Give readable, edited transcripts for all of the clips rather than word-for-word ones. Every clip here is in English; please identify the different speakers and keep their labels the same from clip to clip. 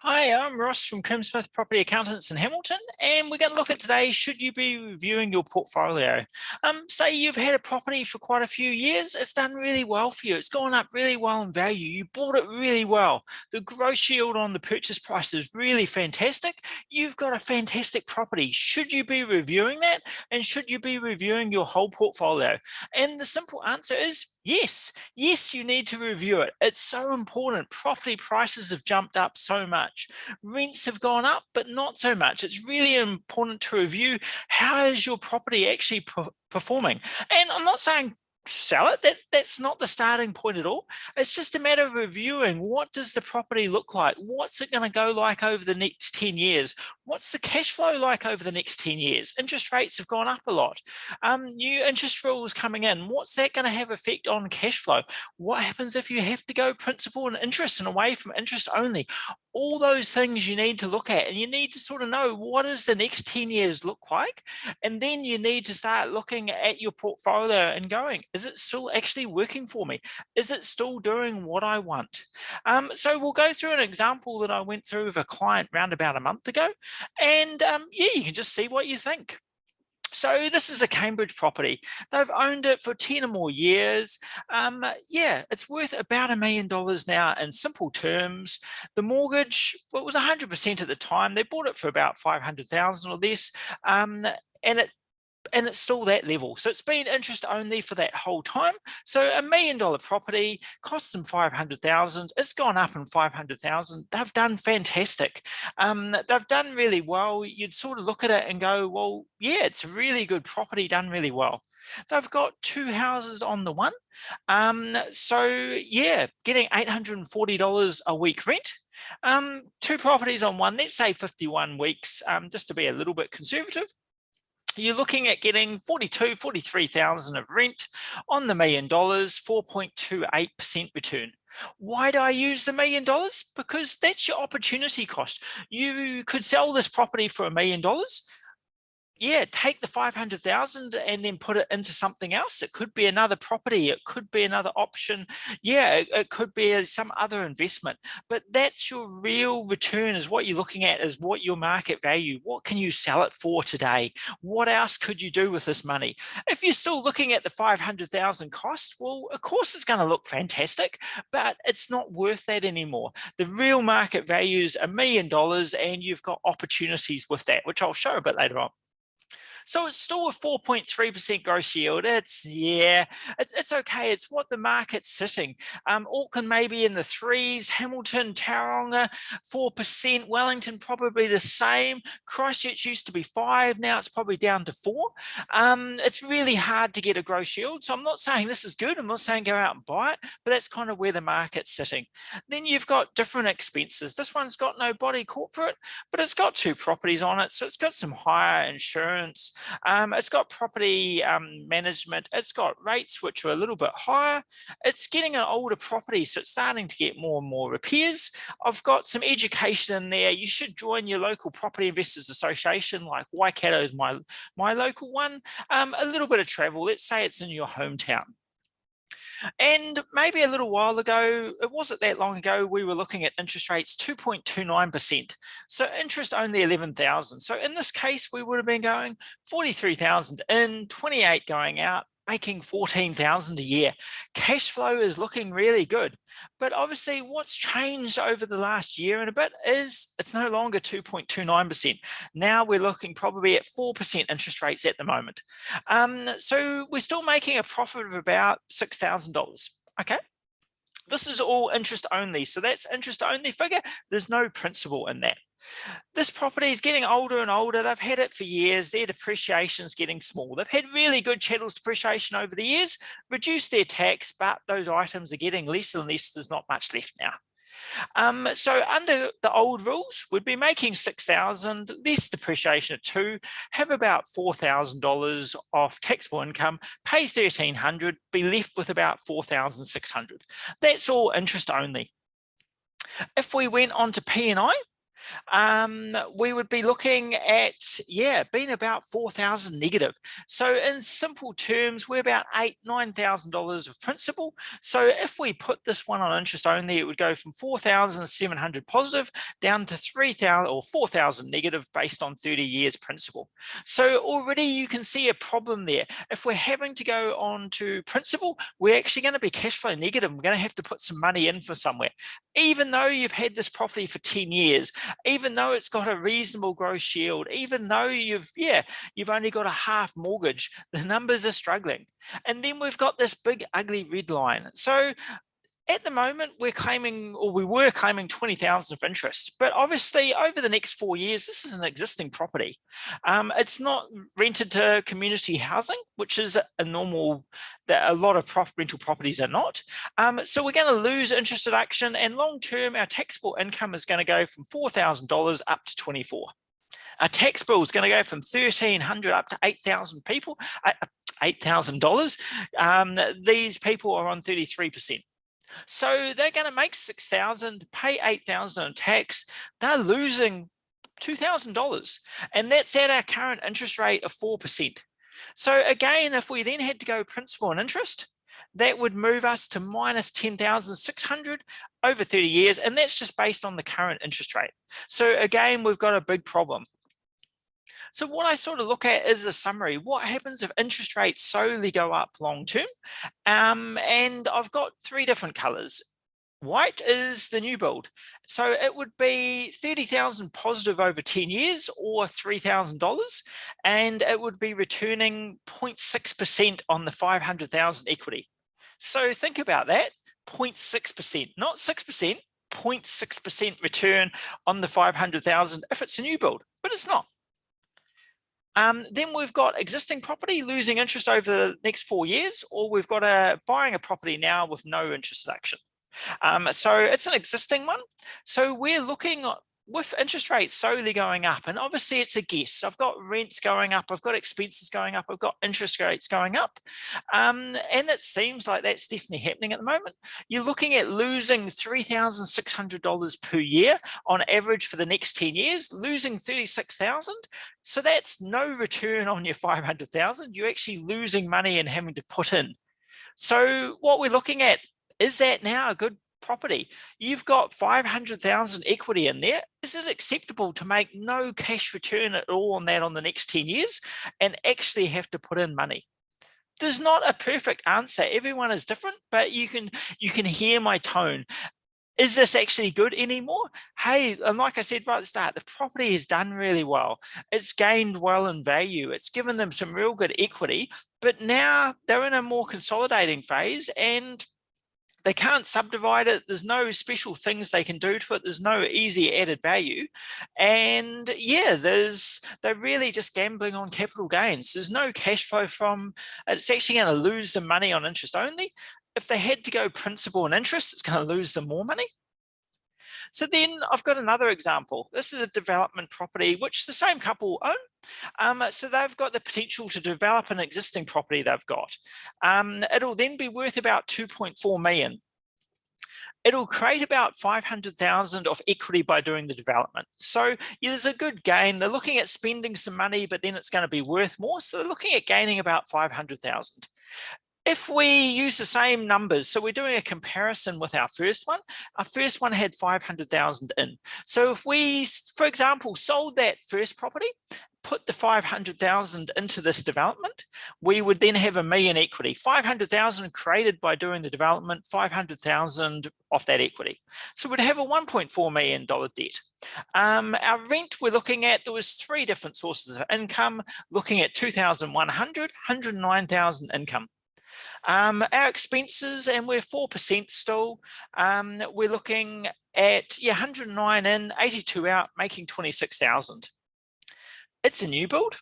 Speaker 1: Hi, I'm Ross from Kim Smith Property Accountants in Hamilton, and we're going to look at today, should you be reviewing your portfolio? Say you've had a property for quite a few years, it's done really well for you, it's gone up really well in value, you bought it really well, the gross yield on the purchase price is really fantastic, you've got a fantastic property. Should you be reviewing that? And should you be reviewing your whole portfolio? And the simple answer is yes. Yes, you need to review it. It's so important. Property prices have jumped up so much. Rents have gone up, but not so much. It's really important to review how is your property actually performing. And I'm not saying sell it. That's not the starting point at all. It's just a matter of reviewing what does the property look like? What's it going to go like over the next 10 years? What's the cash flow like over the next 10 years? Interest rates have gone up a lot. New interest rules coming in. What's that going to have effect on cash flow? What happens if you have to go principal and interest and away from interest only? All those things you need to look at, and you need to sort of know what does the next 10 years look like, and then you need to start looking at your portfolio and going, is it still actually working for me? Is it still doing what I want? So we'll go through an example that I went through with a client around about a month ago, and yeah, you can just see what you think. So this is a Cambridge property. They've owned it for 10 or more years. Yeah, it's worth about $1 million now in simple terms. The mortgage, well, it was 100% at the time. They bought it for about 500,000 or less. And it's still that level. So it's been interest only for that whole time. So $1 million property costs them 500,000. It's gone up in 500,000. They've done fantastic. They've done really well. You'd sort of look at it and go, well, yeah, it's a really good property done really well. They've got two houses on the one. So yeah, getting $840 a week rent. Two properties on one, let's say 51 weeks, just to be a little bit conservative. You're looking at getting 43,000 of rent on the $1 million, 4.28% return. Why do I use the $1 million? Because that's your opportunity cost. You could sell this property for $1 million. Yeah, take the 500,000 and then put it into something else. It could be another property. It could be another option. Yeah, it could be some other investment. But that's your real return, is what you're looking at, is what your market value. What can you sell it for today? What else could you do with this money? If you're still looking at the 500,000 cost, well, of course it's going to look fantastic, but it's not worth that anymore. The real market value is $1 million, and you've got opportunities with that, which I'll show a bit later on. So it's still a 4.3% gross yield. It's okay. It's what the market's sitting. Auckland maybe in the threes, Hamilton, Tauranga, 4%, Wellington probably the same. Christchurch used to be 5, now it's probably down to 4. It's really hard to get a gross yield. So I'm not saying this is good. I'm not saying go out and buy it, but that's kind of where the market's sitting. Then you've got different expenses. This one's got no body corporate, but it's got 2 properties on it. So it's got some higher insurance. It's got property management. It's got rates which are a little bit higher. It's getting an older property, so it's starting to get more and more repairs. I've got some education in there. You should join your local property investors association, like Waikato is my local one. A little bit of travel. Let's say it's in your hometown. And maybe a little while ago, it wasn't that long ago, we were looking at interest rates 2.29%. So interest only 11,000. So in this case, we would have been going 43,000 in, 28 going out, making 14,000 a year. Cash flow is looking really good. But obviously what's changed over the last year and a bit is it's no longer 2.29%. Now we're looking probably at 4% interest rates at the moment. So we're still making a profit of about $6,000. Okay. This is all interest only. So that's interest only figure. There's no principal in that. This property is getting older and older. They've had it for years. Their depreciation is getting small. They've had really good chattels depreciation over the years, reduced their tax, but those items are getting less and less. There's not much left now. So under the old rules, we'd be making 6,000, less depreciation of 2, have about $4,000 off taxable income, pay 1,300, be left with about 4,600. That's all interest only. If we went on to P&I, We would be looking at, yeah, being about 4,000 negative. So in simple terms, we're about $9,000 of principal. So if we put this one on interest only, it would go from 4,700 positive down to 3,000 or 4,000 negative based on 30 years principal. So already you can see a problem there. If we're having to go on to principal, we're actually going to be cash flow negative. We're going to have to put some money in for somewhere. Even though you've had this property for 10 years, even though it's got a reasonable gross yield, even though you've only got a half mortgage, the numbers are struggling. And then we've got this big ugly red line. So at the moment, we were claiming 20,000 of interest, but obviously over the next 4 years, this is an existing property. It's not rented to community housing, which is a normal, that a lot of rental properties are not. So we're going to lose interest deduction, and long-term, our taxable income is going to go from $4,000 up to 24. Our tax bill is going to go from 1,300 up to 8,000 people, $8,000. These people are on 33%. So they're going to make 6,000, pay 8,000 in tax. They're losing $2,000, and that's at our current interest rate of 4%. So again, if we then had to go principal and interest, that would move us to minus 10,600 over 30 years, and that's just based on the current interest rate. So again, we've got a big problem. So what I sort of look at is a summary. What happens if interest rates solely go up long term? And I've got 3 different colors. White is the new build. So it would be 30,000 positive over 10 years or $3,000. And it would be returning 0.6% on the 500,000 equity. So think about that, 0.6%, not 6%, 0.6% return on the 500,000 if it's a new build, but it's not. Then we've got existing property losing interest over the next 4 years, or we've got buying a property now with no interest deduction. So it's an existing one. So we're looking with interest rates solely going up, and obviously it's a guess. I've got rents going up, I've got expenses going up, I've got interest rates going up. And it seems like that's definitely happening at the moment. You're looking at losing $3,600 per year on average for the next 10 years, losing 36,000. So that's no return on your 500,000. You're actually losing money and having to put in. So what we're looking at, is that now a good property? You've got 500,000 equity in there. Is it acceptable to make no cash return at all on that on the next 10 years and actually have to put in money? There's not a perfect answer. Everyone is different, but you can hear my tone. Is this actually good anymore? Hey, and like I said right at the start, the property has done really well. It's gained well in value. It's given them some real good equity, but now they're in a more consolidating phase and they can't subdivide it. There's no special things they can do to it. There's no easy added value. And yeah, they're really just gambling on capital gains. There's no cash flow from it. It's actually going to lose them money on interest only. If they had to go principal and interest, it's going to lose them more money. So then I've got another example. This is a development property, which the same couple own. So they've got the potential to develop an existing property they've got. It'll then be worth about 2.4 million. It'll create about 500,000 of equity by doing the development. So yeah, there's a good gain. They're looking at spending some money, but then it's going to be worth more. So they're looking at gaining about 500,000. If we use the same numbers, so we're doing a comparison with our first one had 500,000 in. So if we, for example, sold that first property, put the 500,000 into this development, we would then have $1 million equity, 500,000 created by doing the development, 500,000 off that equity. So we'd have a $1.4 million debt. Our rent we're looking at, there was 3 different sources of income, looking at 2,100, 109,000 income. Our expenses, and we're 4% still, we're looking at 109 in, 82 out, making 26,000. It's a new build,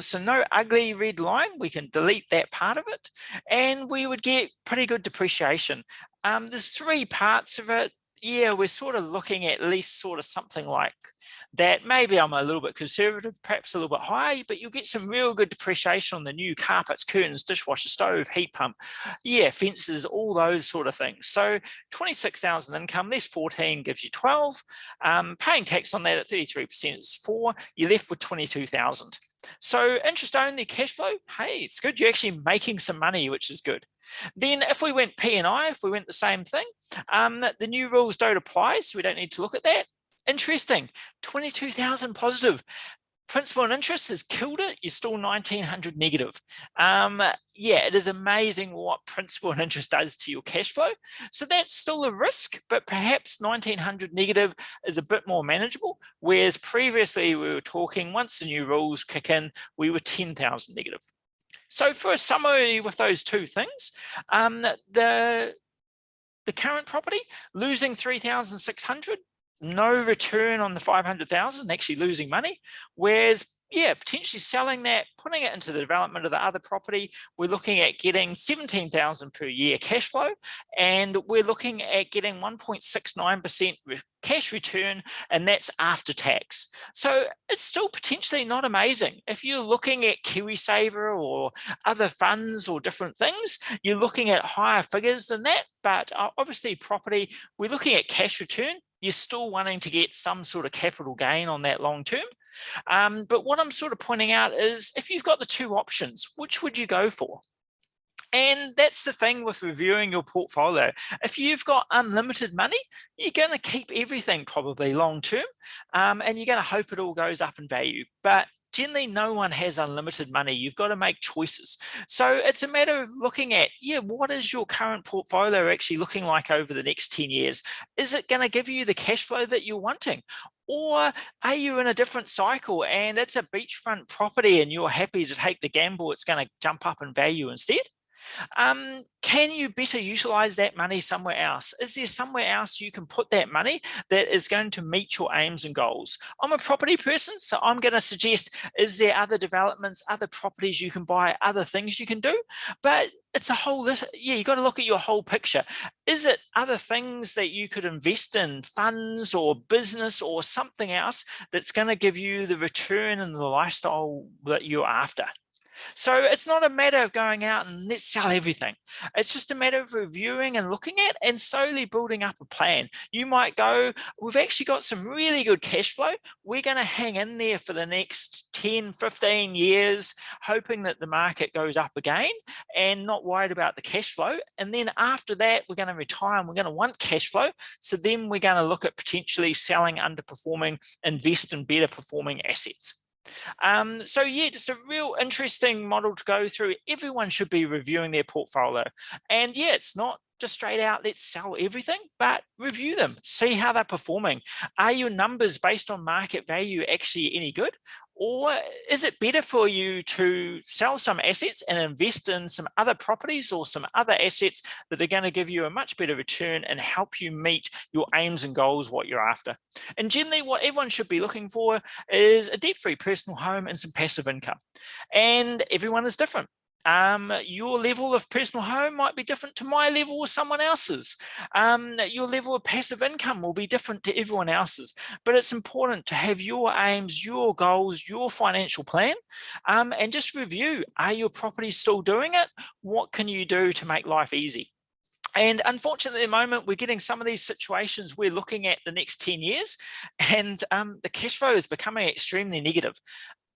Speaker 1: so no ugly red line. We can delete that part of it, and we would get pretty good depreciation. There's 3 parts of it. yeah, we're sort of looking at least sort of something like that. Maybe I'm a little bit conservative, perhaps a little bit high, but you'll get some real good depreciation on the new carpets, curtains, dishwasher, stove, heat pump, yeah, fences, all those sort of things. So 26,000 income, there's 14, gives you 12. Paying tax on that at 33% is 4. You're left with 22,000. So interest only cash flow, hey, it's good. You're actually making some money, which is good. Then if we went P&I, if we went the same thing, the new rules don't apply, so we don't need to look at that. Interesting, 22,000 positive. Principal and interest has killed it. You're still 1,900 negative. Yeah, it is amazing what principal and interest does to your cash flow. So that's still a risk, but perhaps 1,900 negative is a bit more manageable. Whereas previously we were talking, once the new rules kick in, we were 10,000 negative. So for a summary with those two things, the current property losing 3,600, no return on the 500,000, actually losing money. Whereas, yeah, potentially selling that, putting it into the development of the other property, we're looking at getting 17,000 per year cash flow, and we're looking at getting 1.69% cash return, and that's after tax. So it's still potentially not amazing. If you're looking at KiwiSaver or other funds or different things, you're looking at higher figures than that. But obviously property, we're looking at cash return. You're still wanting to get some sort of capital gain on that long term. But what I'm sort of pointing out is, if you've got the two options, which would you go for? And that's the thing with reviewing your portfolio. If you've got unlimited money, you're going to keep everything probably long term, and you're going to hope it all goes up in value. But generally, no one has unlimited money. You've got to make choices. So it's a matter of looking at, yeah, what is your current portfolio actually looking like over the next 10 years? Is it going to give you the cash flow that you're wanting? Or are you in a different cycle and it's a beachfront property and you're happy to take the gamble it's going to jump up in value instead? Can you better utilize that money somewhere else? Is there somewhere else you can put that money that is going to meet your aims and goals? I'm a property person, so I'm going to suggest, is there other developments, other properties you can buy, other things you can do? But it's a whole list. Yeah, you got to look at your whole picture. Is it other things that you could invest in, funds or business or something else that's going to give you the return and the lifestyle that you're after? So it's not a matter of going out and let's sell everything. It's just a matter of reviewing and looking at and slowly building up a plan. You might go, we've actually got some really good cash flow. We're going to hang in there for the next 10, 15 years, hoping that the market goes up again and not worried about the cash flow. And then after that, we're going to retire and we're going to want cash flow. So then we're going to look at potentially selling underperforming, invest in better performing assets. So yeah, just a real interesting model to go through. Everyone should be reviewing their portfolio. And yeah, it's not just straight out, let's sell everything, but review them, see how they're performing. Are your numbers based on market value actually any good? Or is it better for you to sell some assets and invest in some other properties or some other assets that are going to give you a much better return and help you meet your aims and goals, what you're after? And generally, what everyone should be looking for is a debt-free personal home and some passive income. And everyone is different. Your level of personal home might be different to my level or someone else's. Your level of passive income will be different to everyone else's. But it's important to have your aims, your goals, your financial plan, and just review, are your properties still doing it? What can you do to make life easy? And unfortunately, at the moment, we're getting some of these situations, we're looking at the next 10 years, and the cash flow is becoming extremely negative.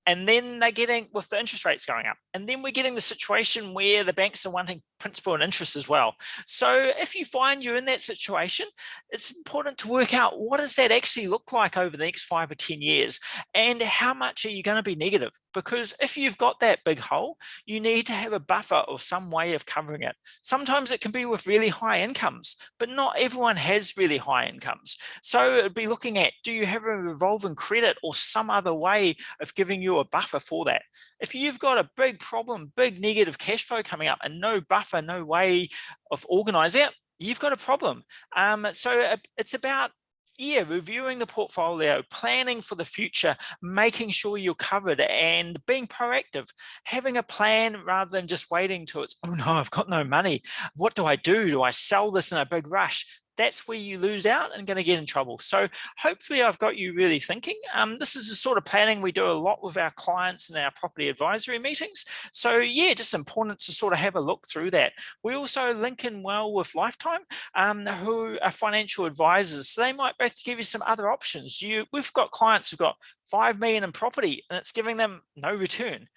Speaker 1: And then they're getting, with the interest rates going up, and then we're getting the situation where the banks are wanting principal and interest as well. So if you find you're in that situation, it's important to work out, what does that actually look like over the next 5 or 10 years? And how much are you going to be negative? Because if you've got that big hole, you need to have a buffer or some way of covering it. Sometimes it can be with really high incomes, but not everyone has really high incomes. So it'd be looking at, do you have a revolving credit or some other way of giving you a buffer for that? If you've got a big problem, big negative cash flow coming up and no buffer, no way of organizing it, you've got a problem. So it's about, yeah, reviewing the portfolio, planning for the future, making sure you're covered and being proactive, having a plan rather than just waiting till it's, oh no, I've got no money. What do I do? Do I sell this in a big rush? that's where you lose out and going to get in trouble. So hopefully I've got you really thinking. This is the sort of planning we do a lot with our clients in our property advisory meetings. So yeah, just important to sort of have a look through that. We also link in well with Lifetime, who are financial advisors. So they might both give you some other options. We've got clients who've got 5 million in property and it's giving them no return.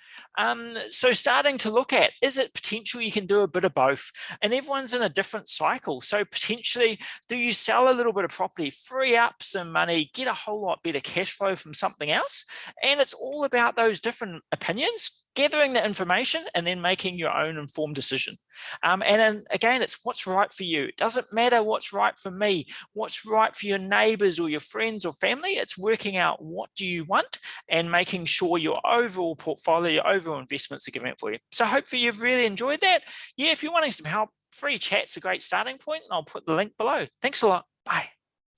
Speaker 1: So starting to look at, is it potential you can do a bit of both? And everyone's in a different cycle. So potentially, do you sell a little bit of property, free up some money, get a whole lot better cash flow from something else? And it's all about those different opinions, gathering the information and then making your own informed decision. And then again, it's what's right for you. It doesn't matter what's right for me, what's right for your neighbors or your friends or family. It's working out what do you want and making sure your overall portfolio, your overall investments are giving it for you. So hopefully you've really enjoyed that. Yeah, if you're wanting some help, free chat's a great starting point, and I'll put the link below. Thanks a lot. Bye.